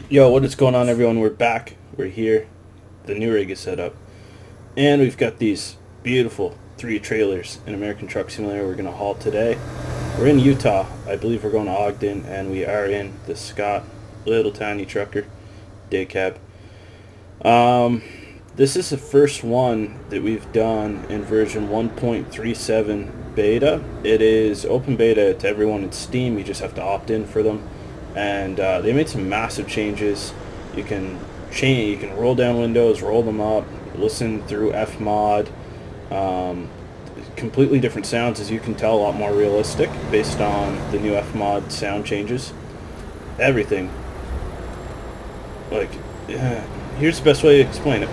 Yo, what is going on, everyone? We're back. We're here. The new rig is set up. And we've got these beautiful 3 trailers in American Truck Simulator we're going to haul today. We're in Utah. I believe we're going to Ogden, and we are in the Scott little tiny trucker day cab. This is the first one that we've done in version 1.37 beta. It is open beta to everyone in Steam. You just have to opt in for them. And they made some massive changes. You can roll down windows, roll them up, listen through Fmod. Completely different sounds, as you can tell, a lot more realistic based on the new Fmod sound changes. Everything. Like, here's the best way to explain it.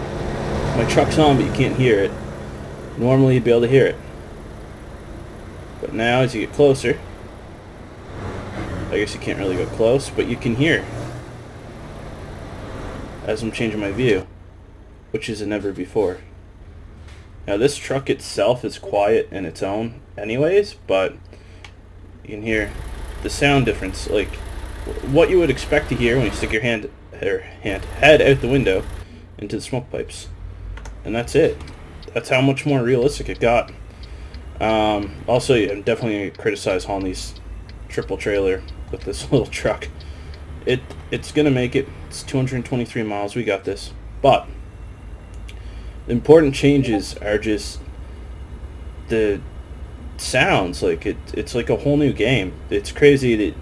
My truck's on, but you can't hear it. Normally you'd be able to hear it. But now, as you get closer, I guess you can't really go close, but you can hear as I'm changing my view, which is a never before. Now this truck itself is quiet in its own anyways, but you can hear the sound difference, like what you would expect to hear when you stick your head out the window into the smoke pipes. And that's it. That's how much more realistic it got. Also, I'm definitely going to criticize hauling these triple trailer with this little truck. It's gonna make it. It's 223 miles. We got this. But the important changes are just the sounds. Like it's like a whole new game. It's crazy that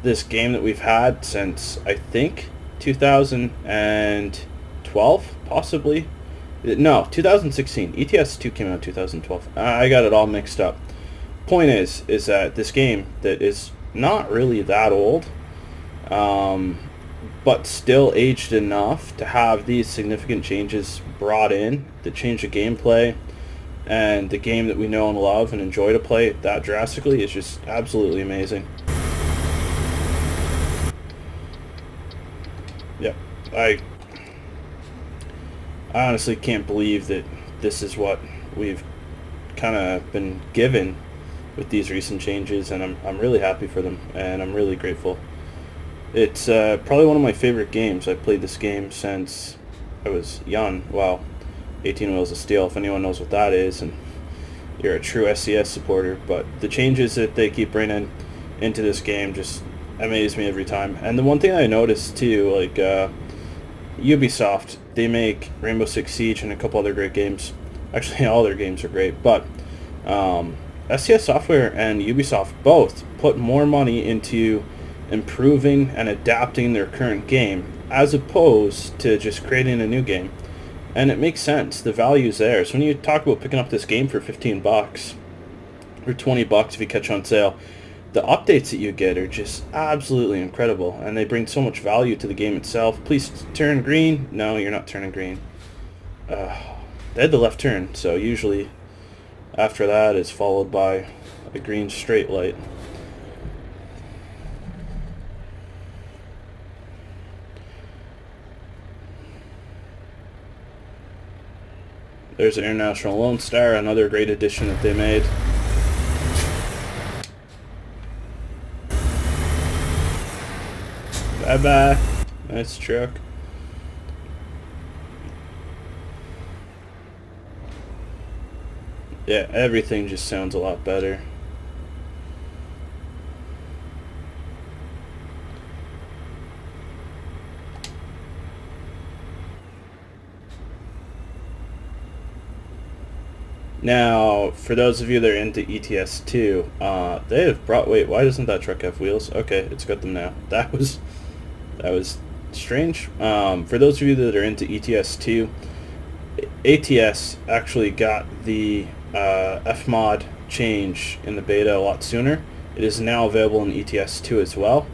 this game that we've had since I think 2012, possibly. No, 2016. ATS 2 came out in 2012. I got it all mixed up. Point is that this game that is not really that old, but still aged enough to have these significant changes brought in that change the gameplay, and the game that we know and love and enjoy to play that drastically is just absolutely amazing. Yeah, I honestly can't believe that this is what we've kind of been given with these recent changes, and I'm really happy for them, and I'm really grateful. It's probably one of my favorite games. I've played this game since I was young. Wow, 18 Wheels of Steel, if anyone knows what that is, and you're a true SCS supporter. But the changes that they keep bringing into this game just amaze me every time. And the one thing I noticed too, like Ubisoft, they make Rainbow Six Siege and a couple other great games. Actually, all their games are great, but SCS Software and Ubisoft both put more money into improving and adapting their current game as opposed to just creating a new game. And it makes sense. The value's there. So when you talk about picking up this game for 15 bucks or 20 bucks if you catch on sale, the updates that you get are just absolutely incredible, and they bring so much value to the game itself. Please turn green. No, you're not turning green. They had the left turn, so usually after that is followed by a green straight light. There's an International Lone Star, another great addition that they made. Bye-bye. Nice truck. Yeah, everything just sounds a lot better. Now, for those of you that are into ETS 2, they have brought... Wait, why doesn't that truck have wheels? Okay, it's got them now. That was strange. For those of you that are into ETS 2, ATS actually got the Fmod change in the beta a lot sooner. It is now available in ETS 2 as well.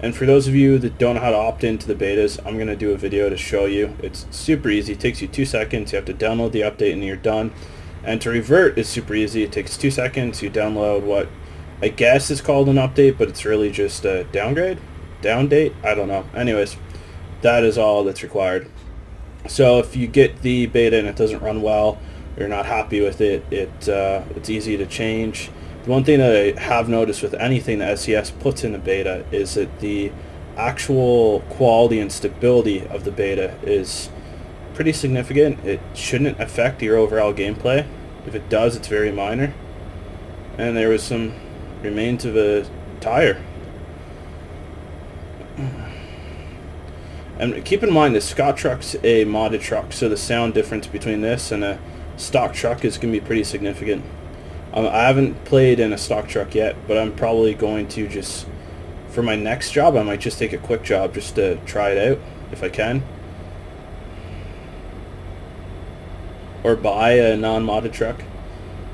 And for those of you that don't know how to opt into the betas, I'm going to do a video to show you. It's super easy. It takes you 2 seconds. You have to download the update and you're done. And to revert is super easy. It takes 2 seconds. You download what I guess is called an update, but it's really just a downgrade? Downdate? I don't know. Anyways, that is all that's required. So if you get the beta and it doesn't run well, you're not happy with it, it's easy to change. The one thing that I have noticed with anything that SCS puts in the beta is that the actual quality and stability of the beta is pretty significant. It shouldn't affect your overall gameplay. If it does, it's very minor. And there was some remains of a tire. And keep in mind, the Scott truck's a modded truck, so the sound difference between this and a stock truck is going to be pretty significant. I haven't played in a stock truck yet, but I'm probably going to just, for my next job, I might just take a quick job just to try it out, if I can. Or buy a non-modded truck.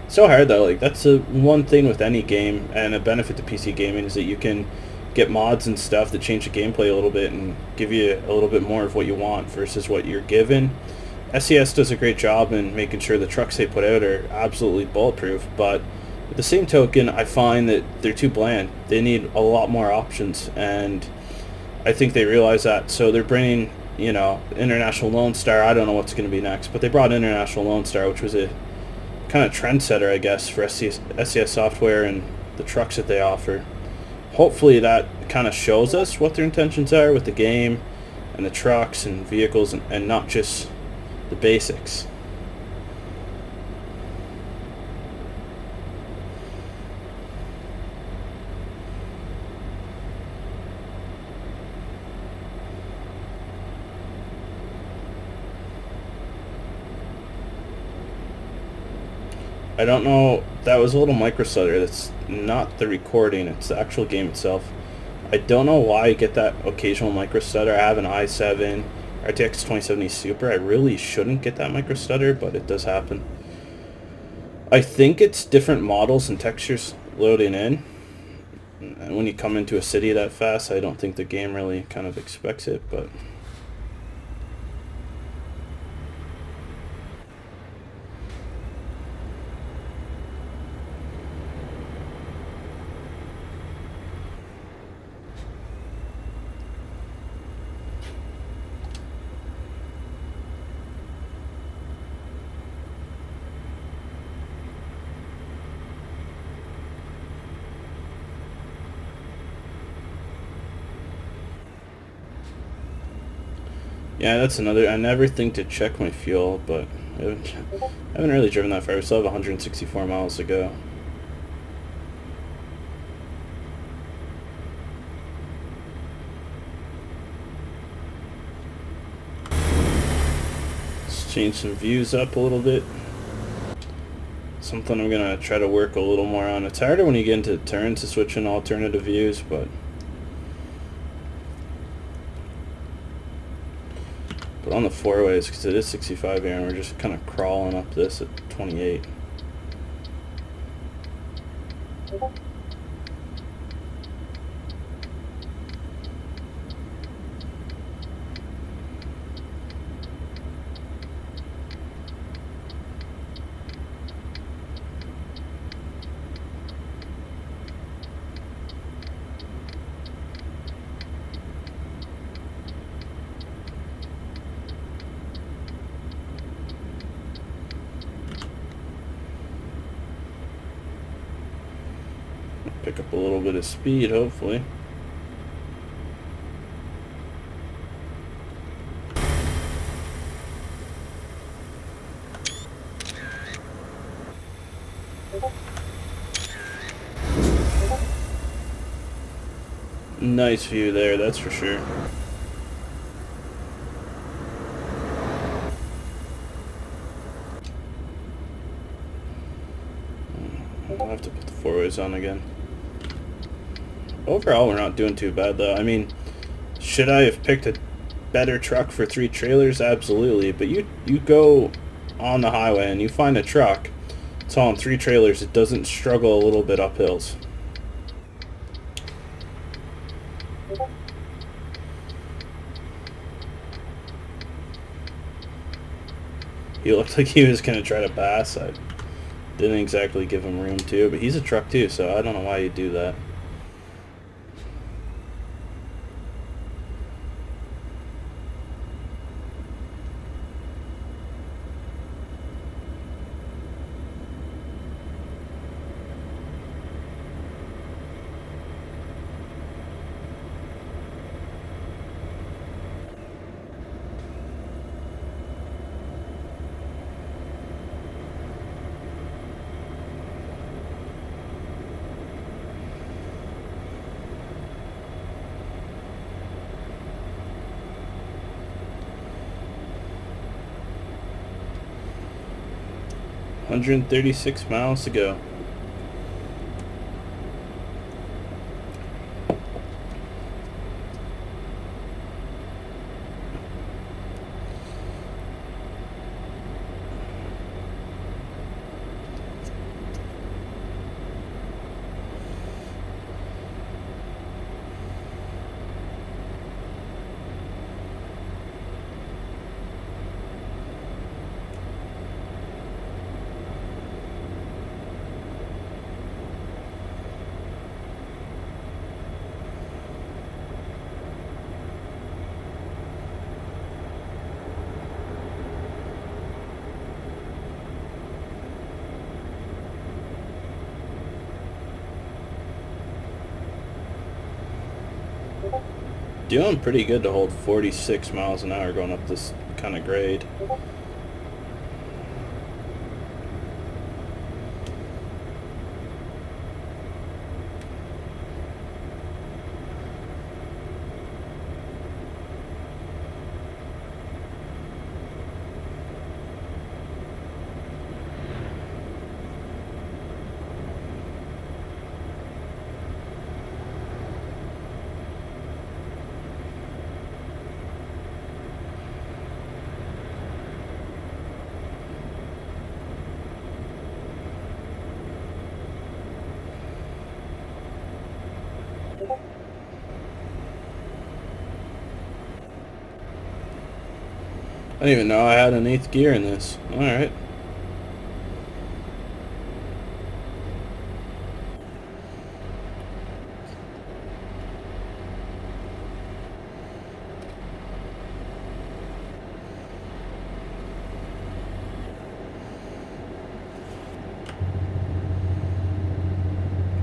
So hard though, like that's the one thing with any game, and a benefit to PC gaming is that you can get mods and stuff that change the gameplay a little bit and give you a little bit more of what you want versus what you're given. SES does a great job in making sure the trucks they put out are absolutely bulletproof, but at the same token, I find that they're too bland. They need a lot more options, and I think they realize that. So they're bringing, you know, International Lone Star. I don't know what's going to be next, but they brought International Lone Star, which was a kind of trendsetter, I guess, for SES software and the trucks that they offer. Hopefully that kind of shows us what their intentions are with the game and the trucks and vehicles, and not just the basics. I don't know, that was a little micro stutter. That's not the recording, it's the actual game itself. I don't know why I get that occasional micro stutter. I have an i7 RTX 2070 Super. I really shouldn't get that micro stutter, but it does happen. I think it's different models and textures loading in. And when you come into a city that fast, I don't think the game really kind of expects it, but yeah, that's another. I never think to check my fuel, but I haven't really driven that far. We still have 164 miles to go. Let's change some views up a little bit. Something I'm going to try to work a little more on. It's harder when you get into turns to switch in alternative views, but on the four ways, because it is 65 here and we're just kind of crawling up this at 28. Pick up a little bit of speed, hopefully. Nice view there, that's for sure. I'll have to put the four ways on again. Overall, we're not doing too bad, though. I mean, should I have picked a better truck for 3 trailers? Absolutely. But you go on the highway and you find a truck, it's all on 3 trailers, it doesn't struggle a little bit up hills. He looked like he was going to try to pass. I didn't exactly give him room to, but he's a truck too, so I don't know why you'd do that. 136 miles to go. Doing pretty good to hold 46 miles an hour going up this kind of grade. I didn't even know I had an 8th gear in this. Alright.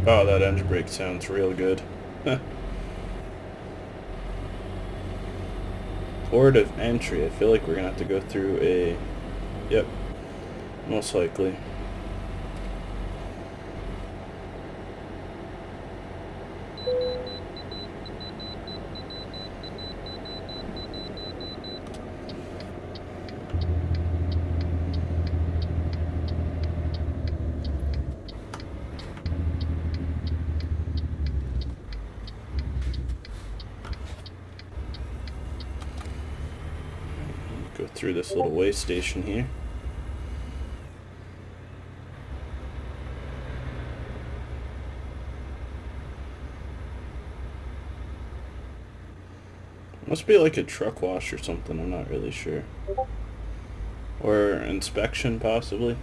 Oh, that engine brake sounds real good. Port of entry. I feel like we're gonna have to go through a... Yep. Most likely. Go through this little way station here. Must be like a truck wash or something, I'm not really sure. Or inspection, possibly.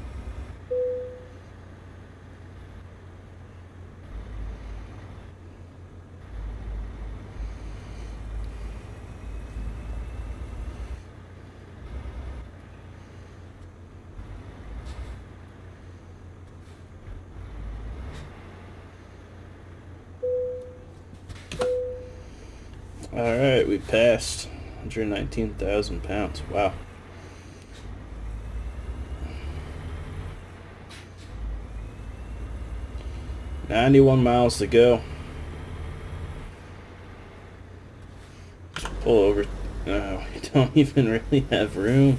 Alright, we passed 119,000 pounds. Wow. $91 miles to go. Just pull over. Oh, we don't even really have room.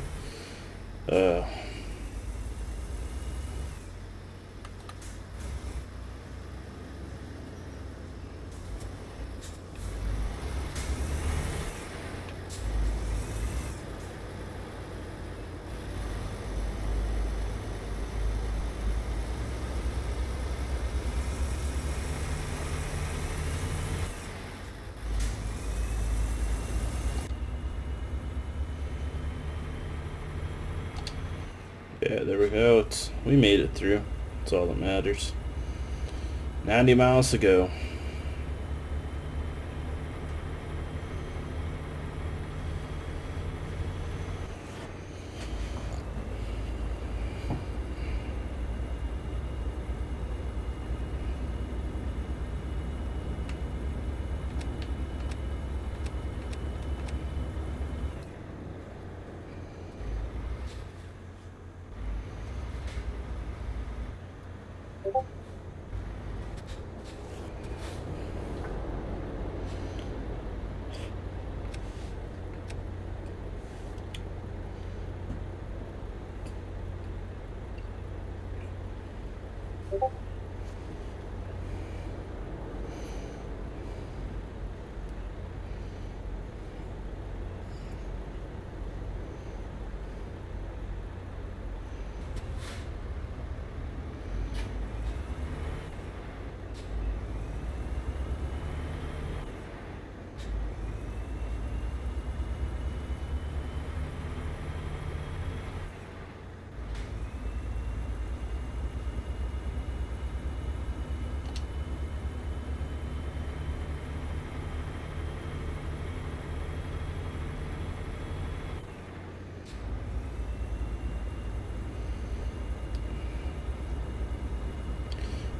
Yeah, there we go. We made it through. That's all that matters. 90 miles to go.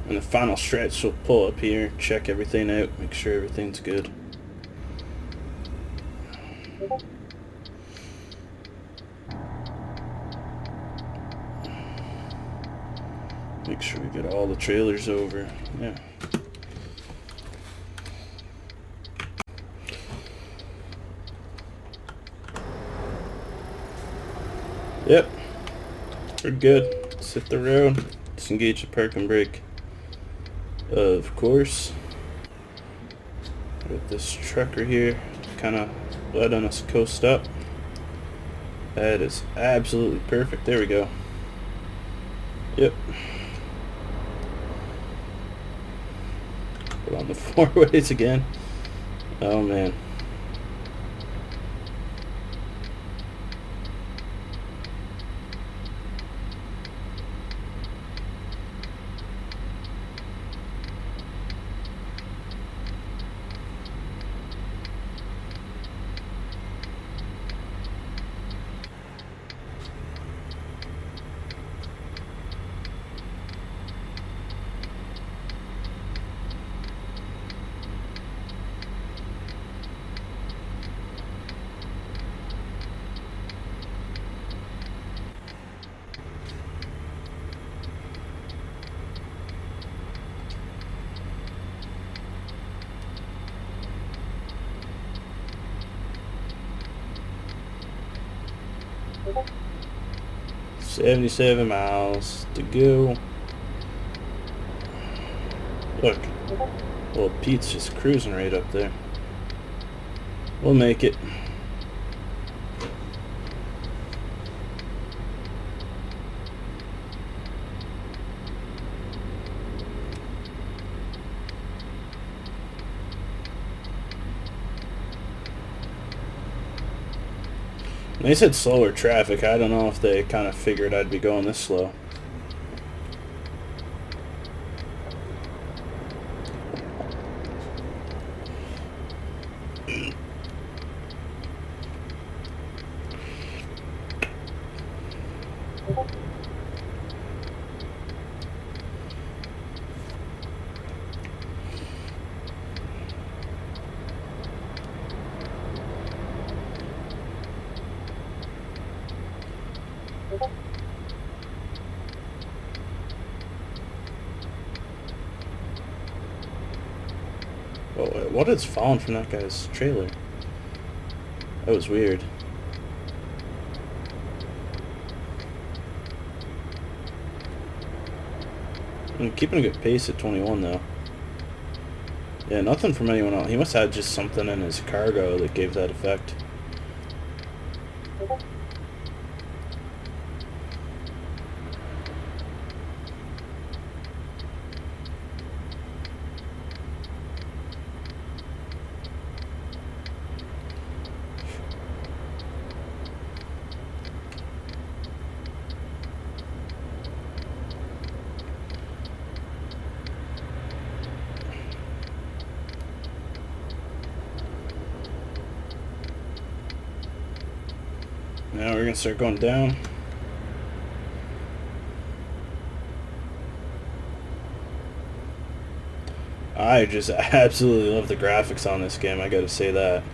And the final stretch, we'll pull up here, check everything out, make sure everything's good. Make sure we get all the trailers over. Yeah. Yep. We're good. Let's hit the road. Disengage the park and brake. Of course. With this trucker here, kind of letting us coast up. That is absolutely perfect. There we go. Yep. Put on the four ways again. Oh man. $77 miles to go. Look, little Pete's just cruising right up there. We'll make it. They said slower traffic. I don't know if they kind of figured I'd be going this slow. Oh, what is falling from that guy's trailer? That was weird. I'm keeping a good pace at 21 though. Yeah, nothing from anyone else. He must have had just something in his cargo that gave that effect. Now we're gonna start going down. I just absolutely love the graphics on this game, I gotta say that.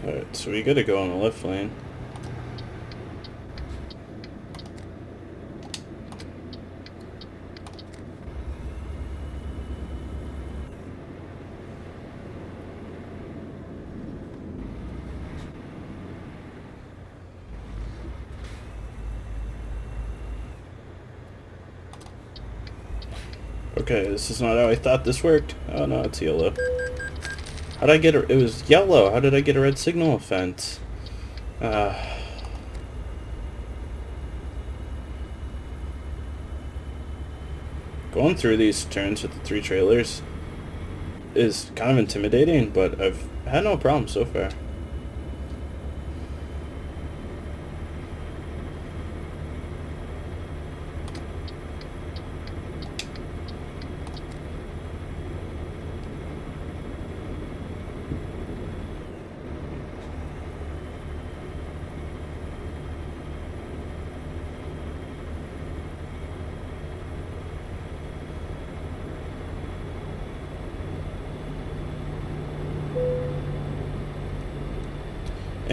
Alright, so we gotta go in the left lane. Okay, this is not how I thought this worked. Oh no, it's yellow. How did I get a... It was yellow. How did I get a red signal offense? Going through these turns with the 3 trailers is kind of intimidating, but I've had no problem so far.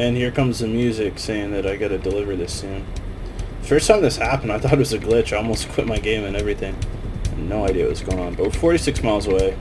And here comes the music saying that I gotta deliver this soon. First time this happened, I thought it was a glitch. I almost quit my game and everything. I had no idea what was going on. But we're 46 miles away.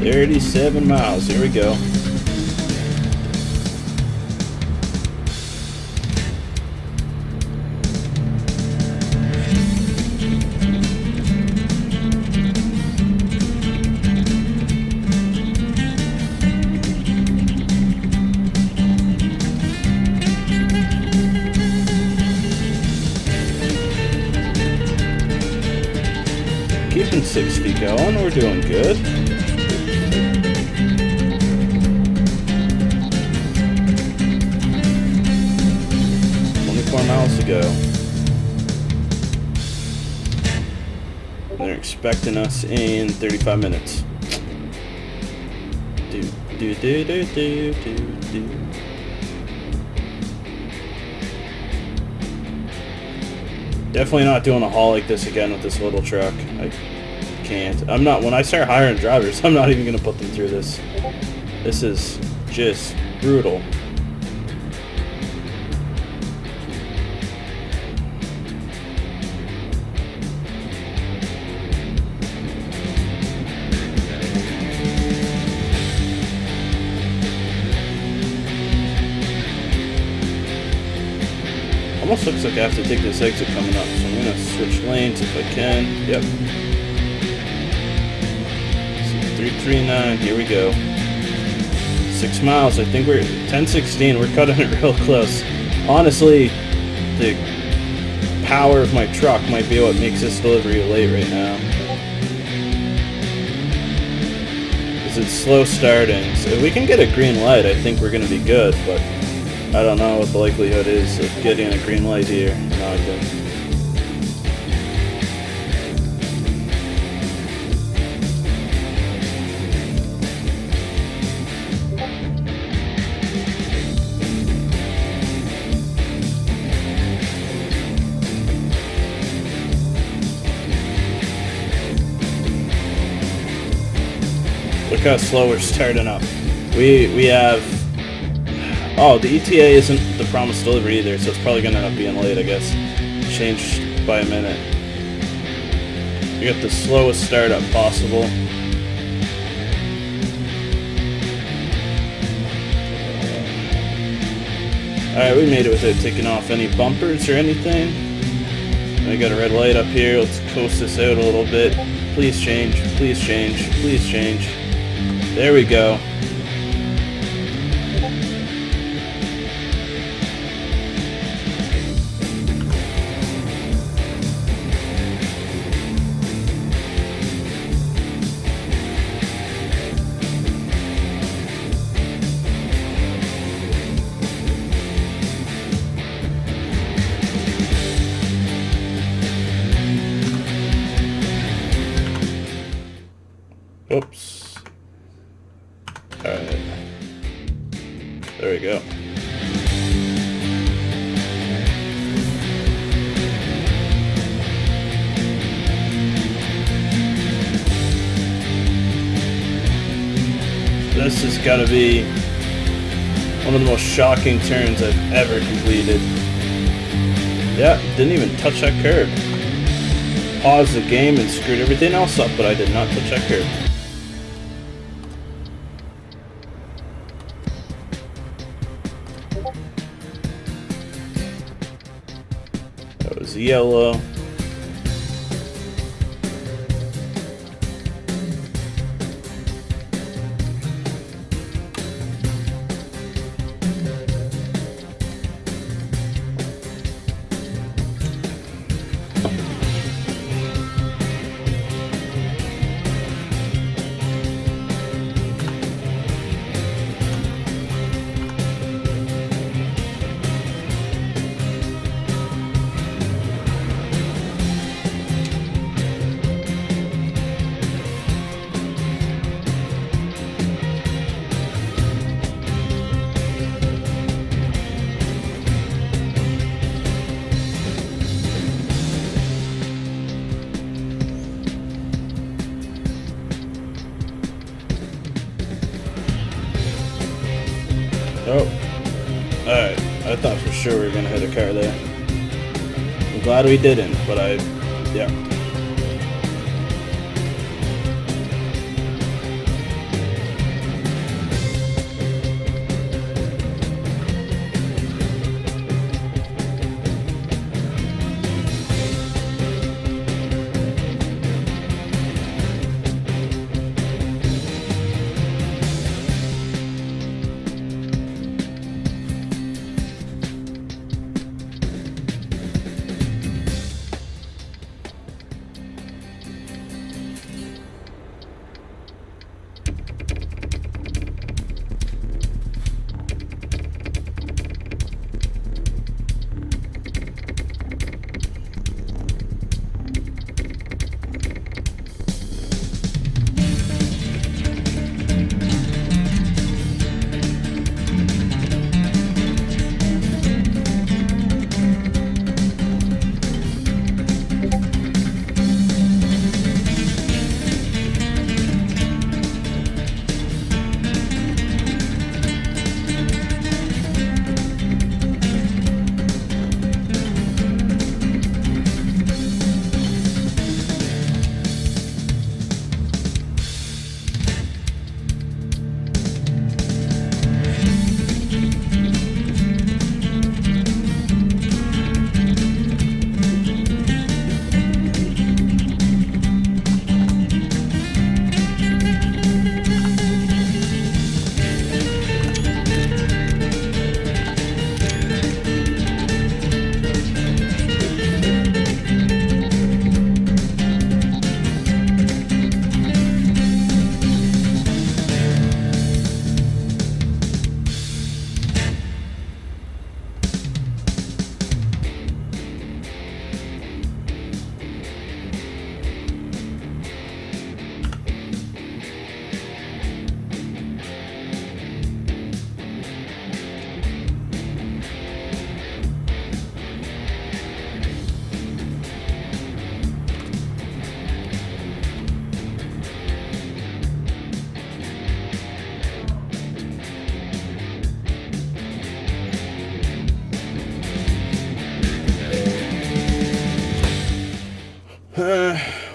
$37 miles. Here we go. Keeping 60 going. We're doing good. 4 miles to go. They're expecting us in 35 minutes. Definitely not doing a haul like this again with this little truck. I can't. I'm not. When I start hiring drivers, I'm not even going to put them through this. This is just brutal. Almost looks like I have to take this exit coming up, so I'm going to switch lanes if I can. Yep. 339, here we go. 6 miles, I think we're 10:16, we're cutting it real close. Honestly, the power of my truck might be what makes this delivery late right now. Because it's slow starting, so if we can get a green light, I think we're going to be good, but I don't know what the likelihood is of getting a green light here in Ogden. Look how slow we're starting up. We have... Oh, the ETA isn't the promised delivery either, so it's probably going to end up being late, I guess. Changed by a minute. We got the slowest startup possible. Alright, we made it without taking off any bumpers or anything. I got a red light up here. Let's coast this out a little bit. Please change, please change, please change. There we go. Oops. Alright. There we go. This has got to be one of the most shocking turns I've ever completed. Yeah, didn't even touch that curb. Paused the game and screwed everything else up, but I did not touch that curb. That was yellow. Oh, alright. I thought for sure we were gonna hit a car there. I'm glad we didn't, but yeah.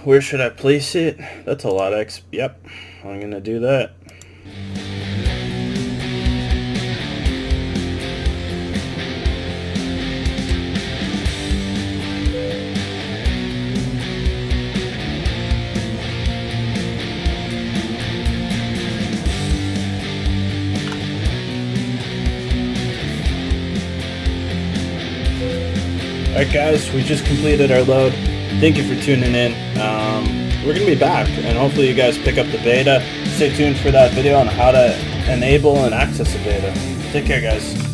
Where should I place it? That's a lot of yep, I'm gonna do that. Alright guys, we just completed our load. Thank you for tuning in. We're going to be back, and hopefully you guys pick up the beta. Stay tuned for that video on how to enable and access the beta. Take care, guys.